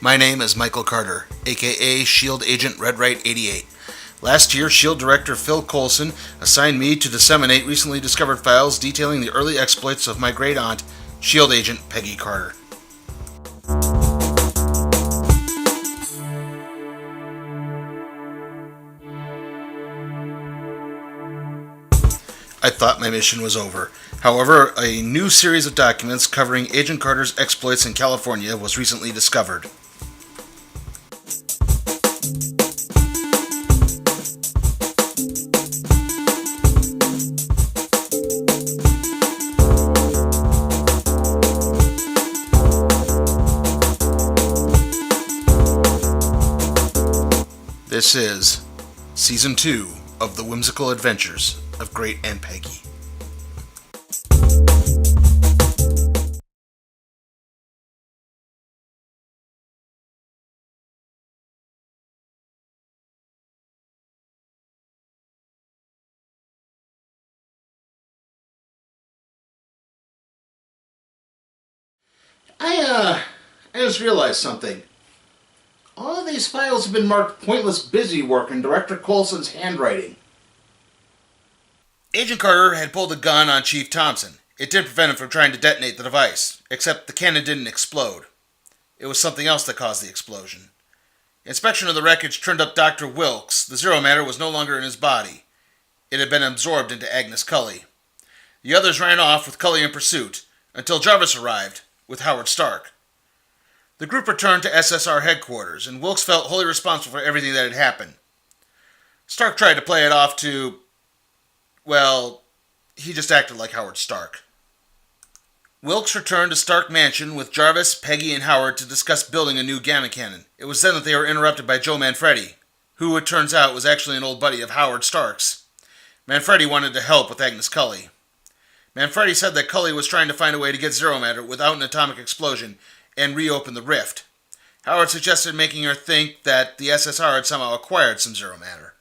My name is Michael Carter, aka S.H.I.E.L.D. Agent Red Right 88. Last year, S.H.I.E.L.D. Director Phil Coulson assigned me to disseminate recently discovered files detailing the early exploits of my great aunt, S.H.I.E.L.D. Agent Peggy Carter. I thought my mission was over. However, a new series of documents covering Agent Carter's exploits in California was recently discovered. This is Season 2 of the Whimsical Adventures of Gret and Peggy. I just realized something. All of these files have been marked pointless busy work in Director Coulson's handwriting. Agent Carter had pulled a gun on Chief Thompson. It did prevent him from trying to detonate the device, except the cannon didn't explode. It was something else that caused the explosion. Inspection of the wreckage turned up Dr. Wilkes. The zero matter was no longer in his body. It had been absorbed into Agnes Cully. The others ran off with Cully in pursuit, until Jarvis arrived, with Howard Stark. The group returned to SSR headquarters, and Wilkes felt wholly responsible for everything that had happened. Stark tried to play it off to, well, he just acted like Howard Stark. Wilkes returned to Stark Mansion with Jarvis, Peggy, and Howard to discuss building a new gamma cannon. It was then that they were interrupted by Joe Manfredi, who, it turns out, was actually an old buddy of Howard Stark's. Manfredi wanted to help with Agnes Cully. Manfredi said that Cully was trying to find a way to get zero matter without an atomic explosion and reopen the rift. Howard suggested making her think that the SSR had somehow acquired some zero matter.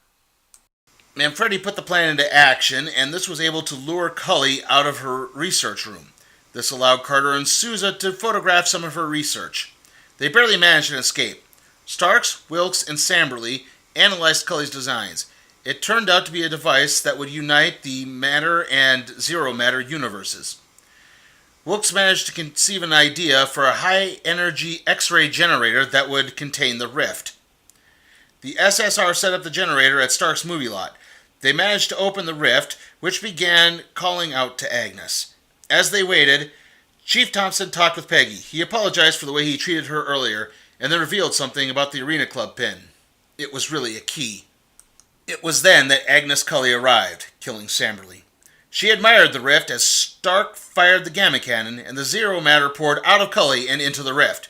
Manfredi put the plan into action, and this was able to lure Cully out of her research room. This allowed Carter and Sousa to photograph some of her research. They barely managed an escape. Starks, Wilkes, and Samberly analyzed Cully's designs. It turned out to be a device that would unite the matter and zero matter universes. Wilkes managed to conceive an idea for a high-energy X-ray generator that would contain the rift. The SSR set up the generator at Stark's movie lot. They managed to open the rift, which began calling out to Agnes. As they waited, Chief Thompson talked with Peggy. He apologized for the way he treated her earlier, and then revealed something about the Arena Club pin. It was really a key. It was then that Agnes Cully arrived, killing Samberly. She admired the rift as Stark fired the gamma cannon, and the zero matter poured out of Cully and into the rift.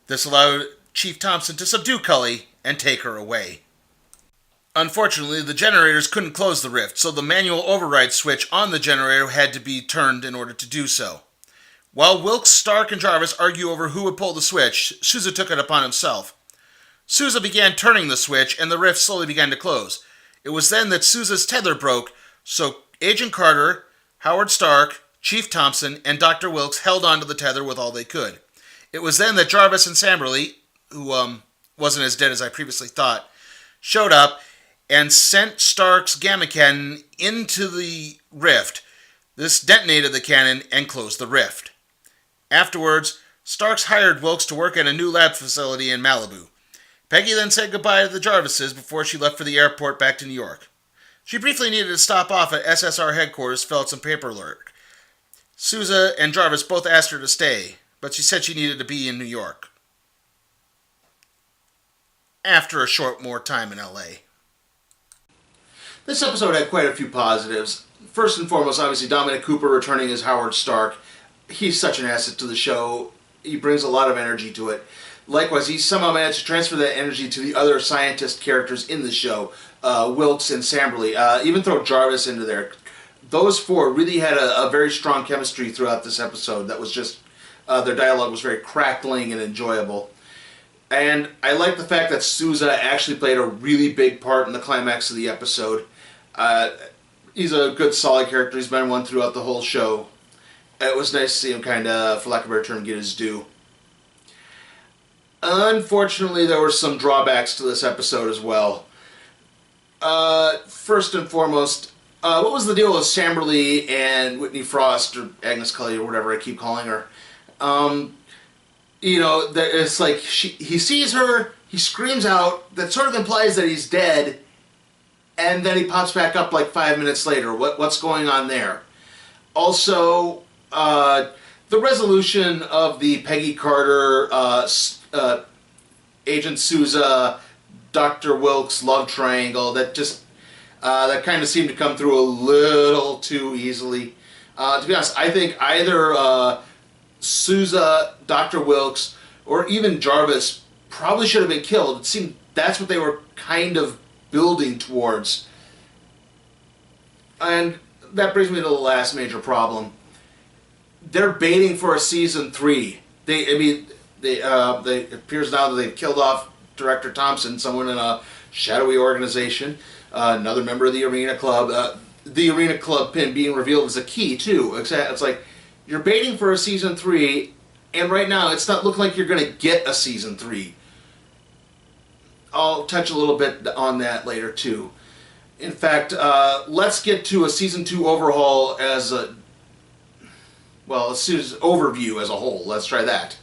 This allowed Chief Thompson to subdue Cully and take her away. Unfortunately, the generators couldn't close the rift, so the manual override switch on the generator had to be turned in order to do so. While Wilkes, Stark, and Jarvis argue over who would pull the switch, Sousa took it upon himself. Sousa began turning the switch, and the rift slowly began to close. It was then that Sousa's tether broke, so Agent Carter, Howard Stark, Chief Thompson, and Dr. Wilkes held onto the tether with all they could. It was then that Jarvis and Samberly, who wasn't as dead as I previously thought, showed up and sent Stark's gamma cannon into the rift. This detonated the cannon and closed the rift. Afterwards, Starks hired Wilkes to work at a new lab facility in Malibu. Peggy then said goodbye to the Jarvises before she left for the airport back to New York. She briefly needed to stop off at SSR headquarters to fill out some paperwork. Sousa and Jarvis both asked her to stay, but she said she needed to be in New York. After a short more time in LA. This episode had quite a few positives. First and foremost, obviously, Dominic Cooper returning as Howard Stark. He's such an asset to the show. He brings a lot of energy to it. Likewise, he somehow managed to transfer that energy to the other scientist characters in the show, Wilkes and Samberly. Even throw Jarvis into there. Those four really had a very strong chemistry throughout this episode. That was just, their dialogue was very crackling and enjoyable. And I like the fact that Sousa actually played a really big part in the climax of the episode. He's a good, solid character. He's been one throughout the whole show. It was nice to see him kind of, for lack of a better term, get his due. Unfortunately, there were some drawbacks to this episode as well. First and foremost, what was the deal with Samberly and Whitney Frost, or Agnes Cully, or whatever I keep calling her? It's like he sees her, he screams out, that sort of implies that he's dead, and then he pops back up like 5 minutes later. What's going on there? Also, the resolution of the Peggy Carter, Agent Sousa, Dr. Wilkes love triangle, that kind of seemed to come through a little too easily. To be honest, I think either Sousa, Dr. Wilkes, or even Jarvis probably should have been killed. It seemed that's what they were kind of building towards. And that brings me to the last major problem. They're baiting for a season 3. It appears now that they've killed off Director Thompson, someone in a shadowy organization, another member of the Arena Club. The Arena Club pin being revealed as a key, too. It's like, you're baiting for a season 3, and right now it's not looking like you're going to get a season 3. I'll touch a little bit on that later, too. In fact, let's get to a season 2 overhaul as a... Well, let's do this overview as a whole. Let's try that.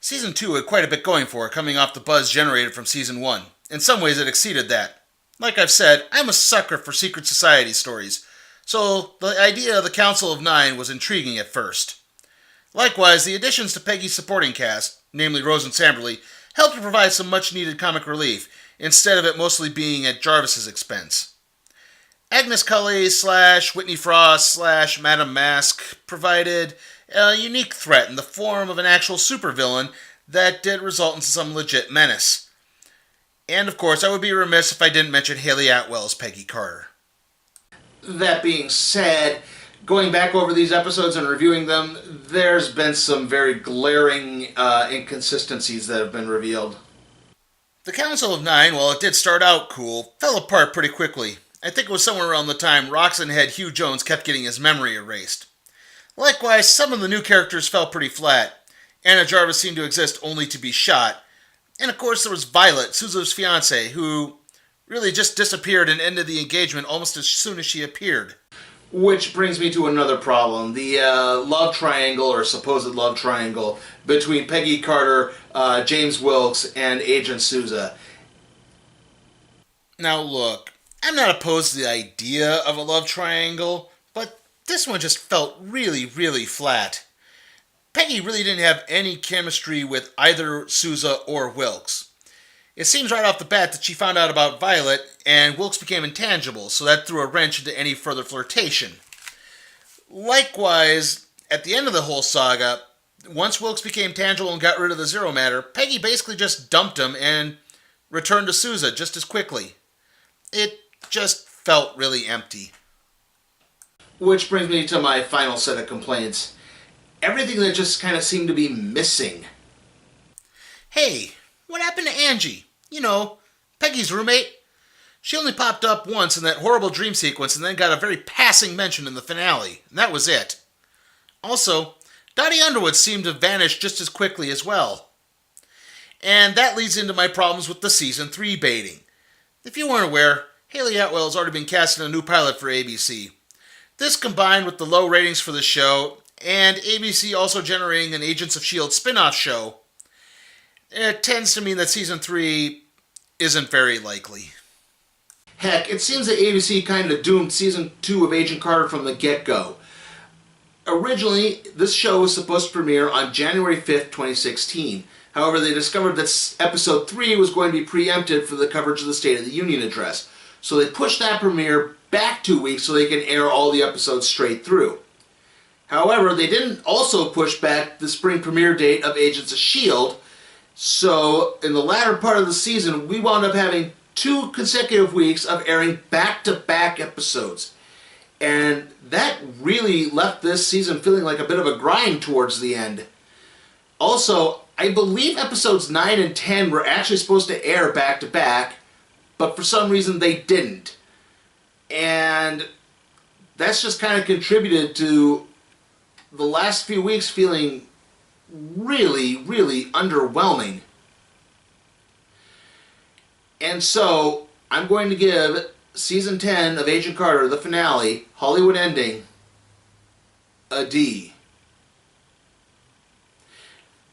Season 2 had quite a bit going for it, coming off the buzz generated from Season 1. In some ways, it exceeded that. Like I've said, I'm a sucker for secret society stories, so the idea of the Council of Nine was intriguing at first. Likewise, the additions to Peggy's supporting cast, namely Rose and Samberly, helped to provide some much-needed comic relief, instead of it mostly being at Jarvis's expense. Agnes Cully / Whitney Frost / Madame Mask provided a unique threat in the form of an actual supervillain that did result in some legit menace. And of course, I would be remiss if I didn't mention Haley Atwell's Peggy Carter. That being said, going back over these episodes and reviewing them, there's been some very glaring inconsistencies that have been revealed. The Council of Nine, while it did start out cool, fell apart pretty quickly. I think it was somewhere around the time Roxanne head Hugh Jones kept getting his memory erased. Likewise, some of the new characters fell pretty flat. Anna Jarvis seemed to exist only to be shot. And of course there was Violet, Sousa's fiancée, who really just disappeared and ended the engagement almost as soon as she appeared. Which brings me to another problem. The love triangle, or supposed love triangle, between Peggy Carter, James Wilkes, and Agent Sousa. Now look, I'm not opposed to the idea of a love triangle, but this one just felt really, really flat. Peggy really didn't have any chemistry with either Sousa or Wilkes. It seems right off the bat that she found out about Violet, and Wilkes became intangible, so that threw a wrench into any further flirtation. Likewise, at the end of the whole saga, once Wilkes became tangible and got rid of the Zero Matter, Peggy basically just dumped him and returned to Sousa just as quickly. It just felt really empty. Which brings me to my final set of complaints. Everything that just kind of seemed to be missing. Hey, what happened to Angie? You know, Peggy's roommate? She only popped up once in that horrible dream sequence and then got a very passing mention in the finale, and that was it. Also, Dottie Underwood seemed to vanish just as quickly as well. And that leads into my problems with the Season 3 baiting. If you weren't aware, Haley Atwell has already been cast in a new pilot for ABC. This combined with the low ratings for the show, and ABC also generating an Agents of S.H.I.E.L.D. spin-off show, it tends to mean that Season 3 isn't very likely. Heck, it seems that ABC kind of doomed Season 2 of Agent Carter from the get-go. Originally, this show was supposed to premiere on January 5th, 2016. However, they discovered that Episode 3 was going to be preempted for the coverage of the State of the Union address. So they pushed that premiere back 2 weeks so they can air all the episodes straight through. However, they didn't also push back the spring premiere date of Agents of S.H.I.E.L.D., so in the latter part of the season, we wound up having 2 consecutive weeks of airing back-to-back episodes. And that really left this season feeling like a bit of a grind towards the end. Also, I believe episodes 9 and 10 were actually supposed to air back to back, but for some reason they didn't. And that's just kind of contributed to the last few weeks feeling really, really underwhelming. And so, I'm going to give Season 10 of Agent Carter, the finale, Hollywood ending, a D.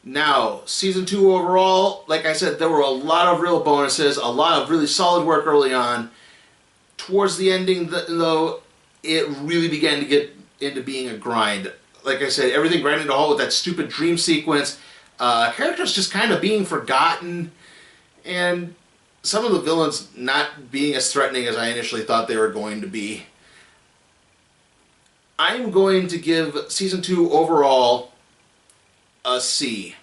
Now, Season 2 overall, like I said, there were a lot of real bonuses, a lot of really solid work early on. Towards the ending, though, it really began to get into being a grind. Like I said, everything grinding to a halt with that stupid dream sequence. Characters just kind of being forgotten. And some of the villains not being as threatening as I initially thought they were going to be. I'm going to give Season 2 overall a C.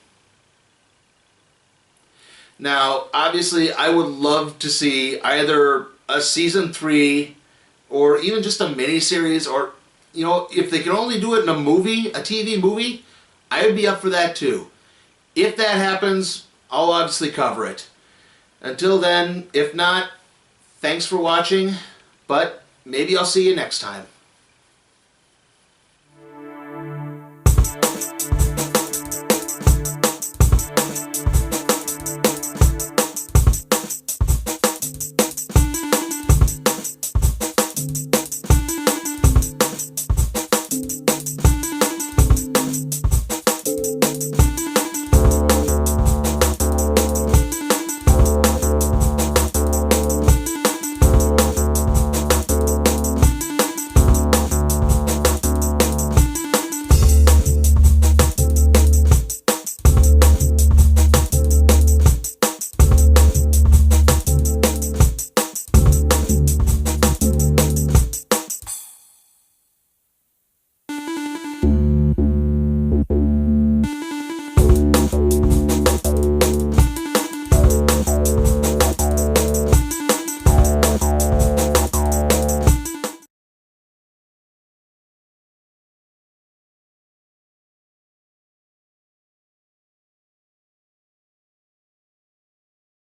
Now, obviously, I would love to see either a Season 3 or even just a miniseries, or, you know, if they can only do it in a movie, a TV movie, I would be up for that too. If that happens, I'll obviously cover it. Until then, if not, thanks for watching, but maybe I'll see you next time.